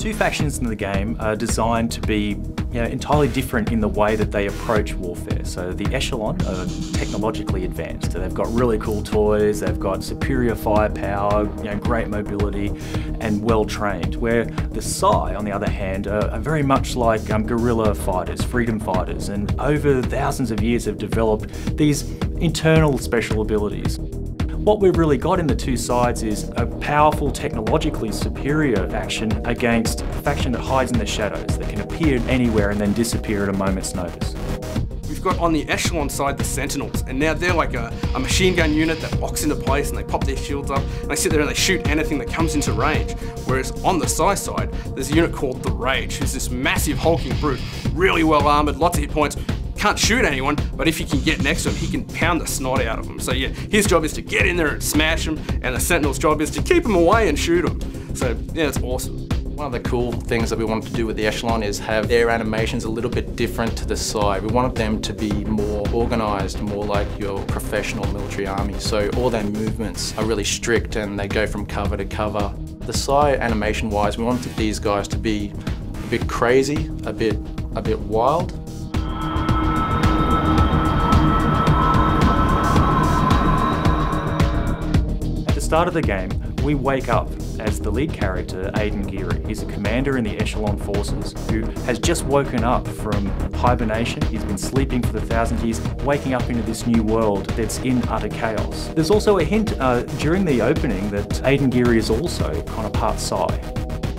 two factions in the game are designed to be entirely different in the way that they approach warfare. So the Echelon are technologically advanced. They've got really cool toys, they've got superior firepower, great mobility, and well trained. Where the Psi, on the other hand, are very much like guerrilla fighters, freedom fighters, and over thousands of years have developed these internal special abilities. What we've really got in the two sides is a powerful, technologically superior faction against a faction that hides in the shadows, that can appear anywhere and then disappear at a moment's notice. We've got on the Echelon side the Sentinels, and now they're like a machine gun unit that locks into place and they pop their shields up and they sit there and they shoot anything that comes into range. Whereas on the Psi side, there's a unit called the Rage, who's this massive hulking brute, really well armoured, lots of hit points. Can't shoot anyone, but if he can get next to him, he can pound the snot out of them. So yeah, his job is to get in there and smash him, and the Sentinel's job is to keep him away and shoot him. So yeah, it's awesome. One of the cool things that we wanted to do with the Echelon is have their animations a little bit different to the Psi. We wanted them to be more organised, more like your professional military army. So all their movements are really strict and they go from cover to cover. The Psi animation-wise, we wanted these guys to be a bit crazy, a bit wild. At the start of the game, we wake up as the lead character, Geary. He's a commander in the Echelon forces who has just woken up from hibernation. He's been sleeping for 1,000 years, waking up into this new world that's in utter chaos. There's also a hint during the opening that Geary is also kind of part Psi.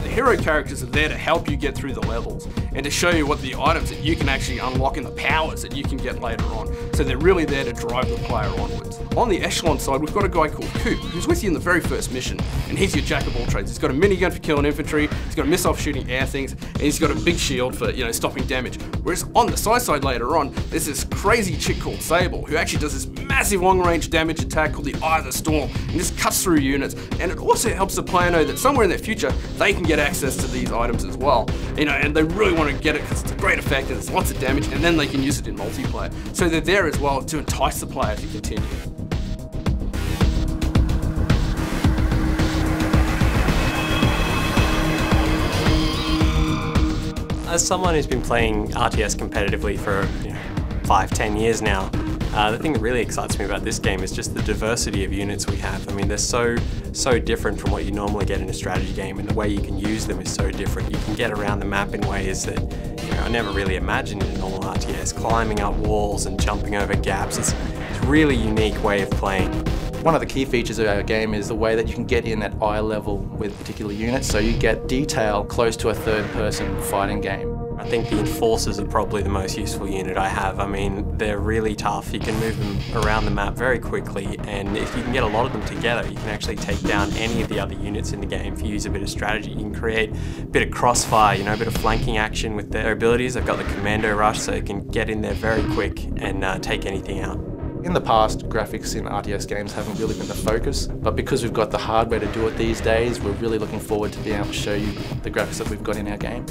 The hero characters are there to help you get through the levels and to show you what the items that you can actually unlock and the powers that you can get later on. So they're really there to drive the player onwards. On the Echelon side, we've got a guy called Coop, who's with you in the very first mission, and he's your jack of all trades. He's got a minigun for killing infantry, he's got a missile for shooting air things, and he's got a big shield for stopping damage. Whereas on the Psi side later on, there's this crazy chick called Sable, who actually does this massive long-range damage attack called the Eye of the Storm, and just cuts through units. And it also helps the player know that somewhere in their future, they can get access to these items as well. And they really want to get it because it's a great effect and it's lots of damage, and then they can use it in multiplayer. So they're there as well to entice the player to continue. As someone who's been playing RTS competitively for 5-10 years now, the thing that really excites me about this game is just the diversity of units we have. I mean, they're so different from what you normally get in a strategy game, and the way you can use them is so different. You can get around the map in ways that I never really imagined in a normal RTS, climbing up walls and jumping over gaps. It's a really unique way of playing. One of the key features of our game is the way that you can get in at eye level with particular units, so you get detail close to a third-person fighting game. I think the Enforcers are probably the most useful unit I have. I mean, they're really tough. You can move them around the map very quickly, and if you can get a lot of them together, you can actually take down any of the other units in the game if you use a bit of strategy. You can create a bit of crossfire, a bit of flanking action with their abilities. They've got the Commando Rush, so you can get in there very quick and take anything out. In the past, graphics in RTS games haven't really been the focus, but because we've got the hardware to do it these days, we're really looking forward to being able to show you the graphics that we've got in our game.